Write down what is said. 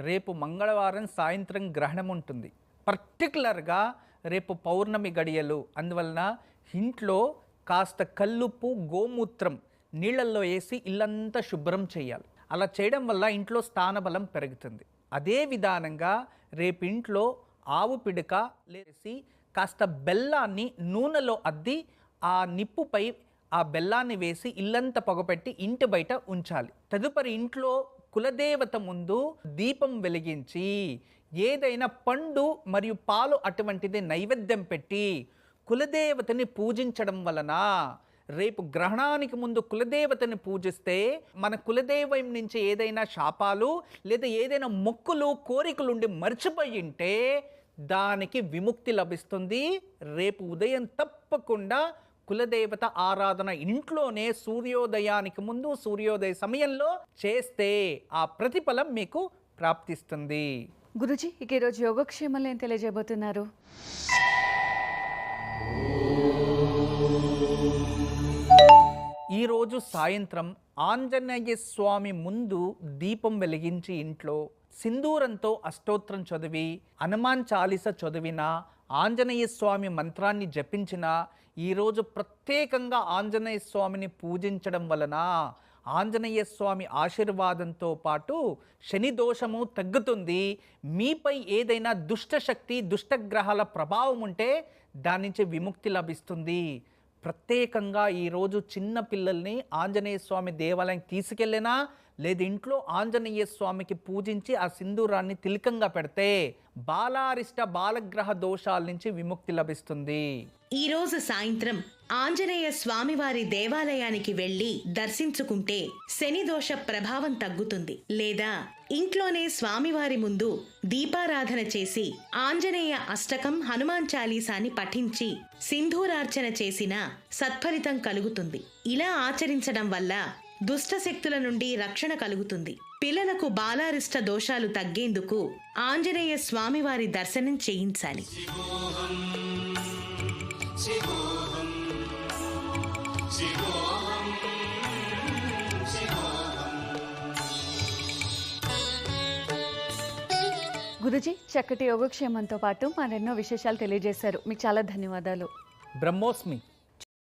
రేపు మంగళవారం సాయంత్రం గ్రహణం ఉంటుంది. పర్టికులర్గా రేపు పౌర్ణమి గడియలు. అందువలన ఇంట్లో కాస్త కల్లుప్పు గోమూత్రం నీళ్ళల్లో వేసి ఇల్లంతా శుభ్రం చేయాలి. అలా చేయడం వల్ల ఇంట్లో స్థానబలం పెరుగుతుంది. అదే విధానంగా రేపు ఇంట్లో ఆవు పిడక లేసి కాస్త బెల్లాన్ని నూనెలో అద్ది ఆ నిప్పుపై ఆ బెల్లాన్ని వేసి ఇల్లంతా పొగపెట్టి ఇంటి బయట ఉంచాలి. తదుపరి ఇంట్లో కులదేవత ముందు దీపం వెలిగించి ఏదైనా పండు మరియు పాలు అటువంటిది నైవేద్యం పెట్టి కులదేవతని పూజించడం వలన రేపు గ్రహణానికి ముందు కులదేవతని పూజిస్తే మన కులదేవం నుంచి ఏదైనా శాపాలు లేదా ఏదైనా మొక్కులు కోరికలు ఉండి మర్చిపోయి ఉంటే దానికి విముక్తి లభిస్తుంది. రేపు ఉదయం తప్పకుండా కులదేవత ఆరాధన ఇంట్లోనే సూర్యోదయానికి ముందు సూర్యోదయ సమయంలో చేస్తే ఆ ప్రతిఫలం మీకు ప్రాప్తిస్తుంది. గురుజీ, ఇక ఈరోజు యోగక్షేమంలో ఏం తెలియజేయబోతున్నారు? ఈరోజు సాయంత్రం ఆంజనేయ స్వామి ముందు దీపం వెలిగించి ఇంట్లో సింధూరంతో అష్టోత్తరం చదివి హనుమాన్ చాలీస చదివిన ఆంజనేయ స్వామి మంత్రాన్ని జపించిన ఈరోజు ప్రత్యేకంగా ఆంజనేయ స్వామిని పూజించడం వలన ఆంజనేయ స్వామి ఆశీర్వాదంతో పాటు శని దోషము తగ్గుతుంది. మీపై ఏదైనా దుష్టశక్తి దుష్టగ్రహాల ప్రభావం ఉంటే దాని నుంచి విముక్తి లభిస్తుంది. ప్రత్యేకంగా ఈరోజు చిన్న పిల్లల్ని ఆంజనేయ స్వామి దేవాలయం తీసుకెళ్ళినా లేదా ఇంట్లో ఆంజనేయ స్వామికి పూజించి ఆ సింధూరాన్ని తిలకంగా పెడితే బాలారిష్ట బాలగ్రహ దోషాల నుంచి విముక్తి లభిస్తుంది. ఈరోజు సాయంత్రం ఆంజనేయ స్వామివారి దేవాలయానికి వెళ్లి దర్శించుకుంటే శని దోష ప్రభావం తగ్గుతుంది. లేదా ఇంట్లోనే స్వామివారి ముందు దీపారాధన చేసి ఆంజనేయ అష్టకం హనుమాన్ చాలీసాని పఠించి సింధూరార్చన చేసిన సత్ఫలితం కలుగుతుంది. ఇలా ఆచరించడం వల్ల దుష్ట శక్తుల నుండి రక్షణ కలుగుతుంది. పిల్లలకు బాలారిష్ట దోషాలు తగ్గేందుకు ఆంజనేయ స్వామివారి దర్శనం చేయించాలి. గురుజీ, చక్కటి యోగక్షేమంతో పాటు మరెన్నో విశేషాలు తెలియజేశారు. మీకు చాలా ధన్యవాదాలు. బ్రహ్మోస్మి.